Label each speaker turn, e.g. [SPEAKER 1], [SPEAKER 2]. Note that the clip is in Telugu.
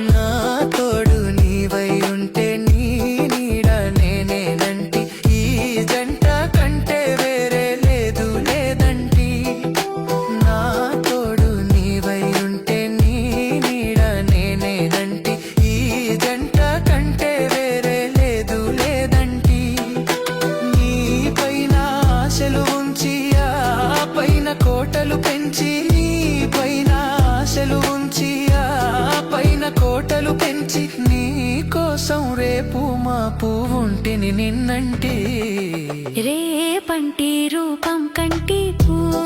[SPEAKER 1] నా తోడు నీవై ఉంటే నీ నీడ నేనేనంటి ఈ జంట కంటే వేరే లేదు లేదంటి నా తోడు నీవై ఉంటే నీ నీడ నేనేనంటి ఈ జంట కంటే వేరే లేదు లేదంటి నీ పైన ఆశలు ఉంచి ఆ పైన కోటలు పెంచి నీ పైన ఆశలు ఉంచి ఆ పైన కోటలు పెంచి నీ కోసం రేపు మాపు ఉంటిని నిన్నంటి
[SPEAKER 2] రేపంటి రూపం కంటి పువ్వు